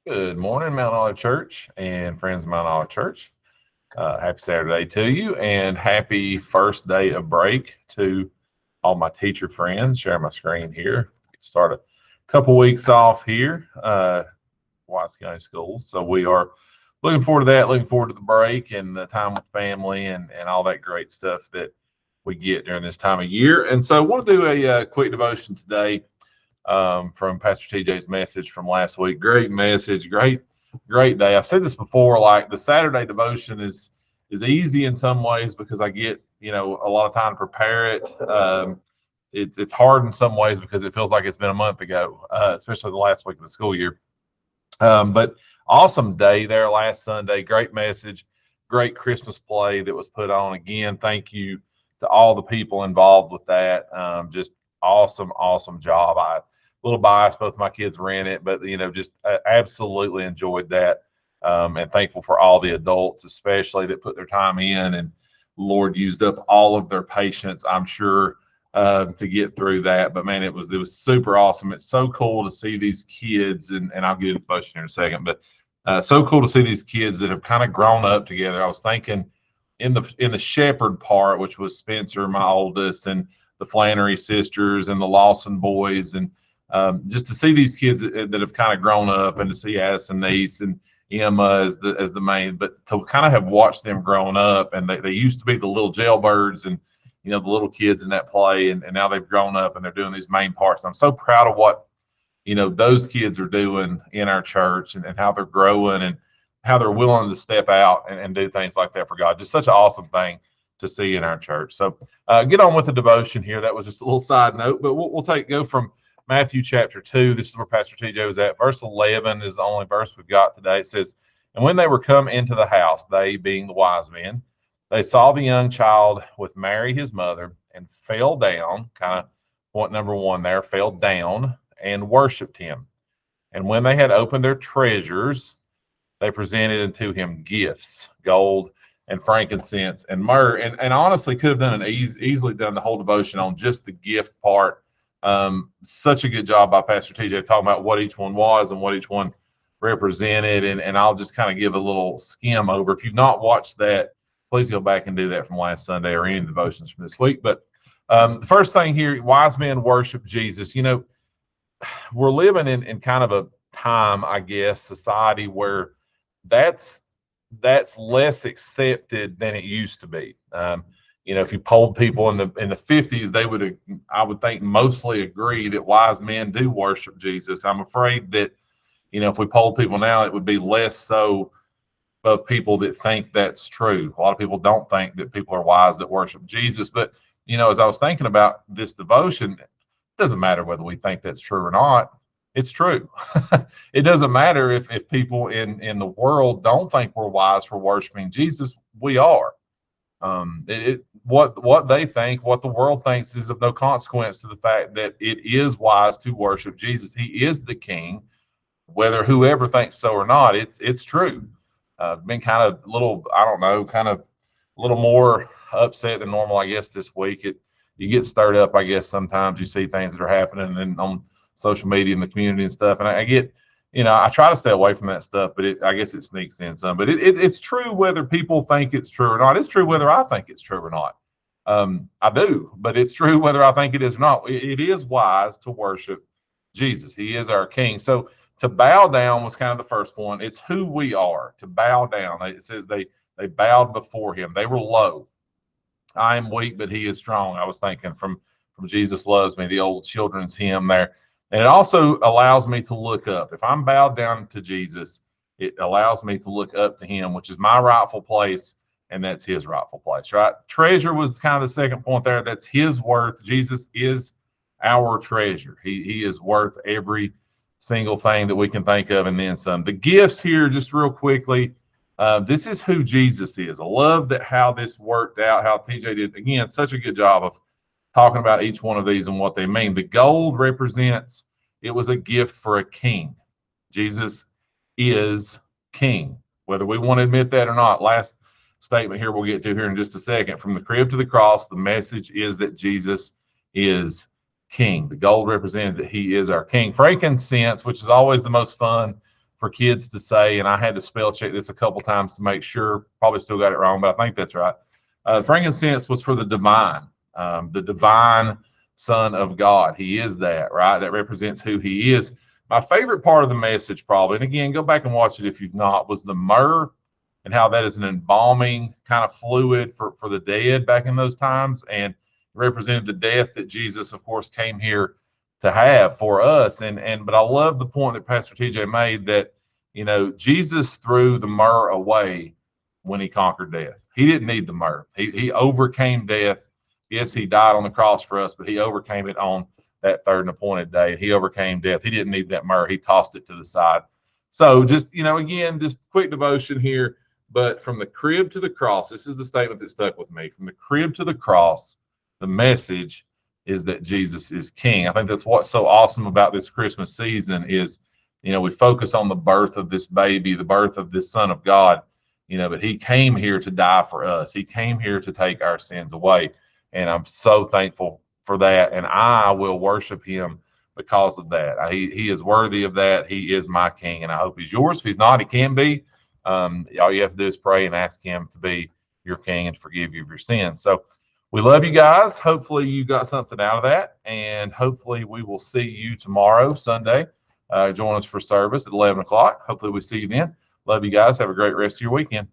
Good morning, Mount Olive Church and friends of Mount Olive Church. Happy Saturday to you and happy first day of break to all my teacher friends. Share my screen here. Start a couple weeks off here, Wise County Schools. So we are looking forward to that, looking forward to the break and the time with family and all that great stuff that we get during this time of year. And so I want to do a quick devotion today from Pastor TJ's message from last week. Great message, great day. I've said this before. Like the Saturday devotion is easy in some ways because I get a lot of time to prepare it. It's hard in some ways because it feels like it's been a month ago, especially the last week of the school year. But awesome day there last Sunday. Great message, great Christmas play that was put on. Again, thank you to all the people involved with that. Just awesome job. I a little biased, both my kids ran it, but just absolutely enjoyed that. And thankful for all the adults, especially that put their time in, and Lord used up all of their patience, I'm sure, to get through that. But man, it was super awesome. It's so cool to see these kids, and I'll get into the devotion here in a second, but so cool to see these kids that have kind of grown up together. I was thinking in the Shepherd part, which was Spencer, my oldest, and the Flannery sisters and the Lawson boys, and just to see these kids that have kind of grown up, and to see Addison Niece and Emma as the main, but to kind of have watched them growing up, and they used to be the little jailbirds and the little kids in that play, and now they've grown up and they're doing these main parts. I'm so proud of what those kids are doing in our church, and how they're growing and how they're willing to step out and do things like that for God. Just such an awesome thing to see in our church. So get on with the devotion here. That was just a little side note, but we'll go from Matthew chapter 2. This is where Pastor TJ was at. Verse 11 is the only verse we've got today. It says, "And when they were come into the house, they being the wise men, they saw the young child with Mary his mother, and fell down," kind of point number one there, fell down and worshiped him. And when they had opened their treasures, they presented unto him gifts, gold and frankincense and myrrh. And honestly, could have done easily done the whole devotion on just the gift part. Such a good job by Pastor TJ talking about what each one was and what each one represented. And I'll just kind of give a little skim over. If you've not watched that, please go back and do that from last Sunday or any of the devotions from this week. But the first thing here, wise men worship Jesus. We're living in kind of a time, I guess, society where that's less accepted than it used to be. If you polled people in the 50s, they would, I would think, mostly agree that wise men do worship Jesus. I'm afraid that if we polled people now, it would be less so of people that think that's true. A lot of people don't think that people are wise that worship Jesus. But as I was thinking about this devotion, it doesn't matter whether we think that's true or not. It's true. It doesn't matter if people in the world don't think we're wise for worshiping Jesus. We are. What they think, what the world thinks, is of no consequence to the fact that it is wise to worship Jesus. He is the King, whether whoever thinks so or not. It's true. Been kind of little, I don't know, kind of a little more upset than normal, I guess, this week. You get stirred up, I guess. Sometimes you see things that are happening and on social media and the community and stuff, and I get, I try to stay away from that stuff, but I guess it sneaks in some. But it's true whether people think it's true or not. It's true whether I think it's true or not. I do, but it's true whether I think it is or not. It is wise to worship Jesus. He is our King. So to bow down was kind of the first point. It's who we are, to bow down. It says they bowed before him. They were low. I am weak, but he is strong. I was thinking from Jesus Loves Me, the old children's hymn there. And it also allows me to look up. If I'm bowed down to Jesus, it allows me to look up to him, which is my rightful place, and that's his rightful place, right? Treasure was kind of the second point there. That's his worth. Jesus is our treasure. He is worth every single thing that we can think of, and then some. The gifts here, just real quickly, this is who Jesus is. I love that how this worked out, how TJ did, again, such a good job of talking about each one of these and what they mean. The gold represents, it was a gift for a king. Jesus is king, whether we want to admit that or not. Last statement here we'll get to here in just a second. From the crib to the cross, the message is that Jesus is king. The gold represented that he is our king. Frankincense, which is always the most fun for kids to say, and I had to spell check this a couple times to make sure, probably still got it wrong, but I think that's right. Frankincense was for the divine Son of God. He is that, right? That represents who he is. My favorite part of the message, probably, and again, go back and watch it if you've not, was the myrrh and how that is an embalming kind of fluid for the dead back in those times, and represented the death that Jesus, of course, came here to have for us. But I love the point that Pastor TJ made that, you know, Jesus threw the myrrh away when he conquered death. He didn't need the myrrh. He overcame death. Yes, he died on the cross for us, but he overcame it on that third and appointed day. He overcame death. He didn't need that myrrh. He tossed it to the side. So just, you know, again, just quick devotion here. But from the crib to the cross, this is the statement that stuck with me. From the crib to the cross, the message is that Jesus is King. I think that's what's so awesome about this Christmas season is, you know, we focus on the birth of this baby, the birth of this Son of God, you know, but he came here to die for us. He came here to take our sins away. And I'm so thankful for that. And I will worship him because of that. He is worthy of that. He is my King, and I hope he's yours. If he's not, he can be. All you have to do is pray and ask him to be your King and to forgive you of your sins. So we love you guys. Hopefully you got something out of that, and hopefully we will see you tomorrow, Sunday. Join us for service at 11 o'clock. Hopefully we see you then. Love you guys. Have a great rest of your weekend.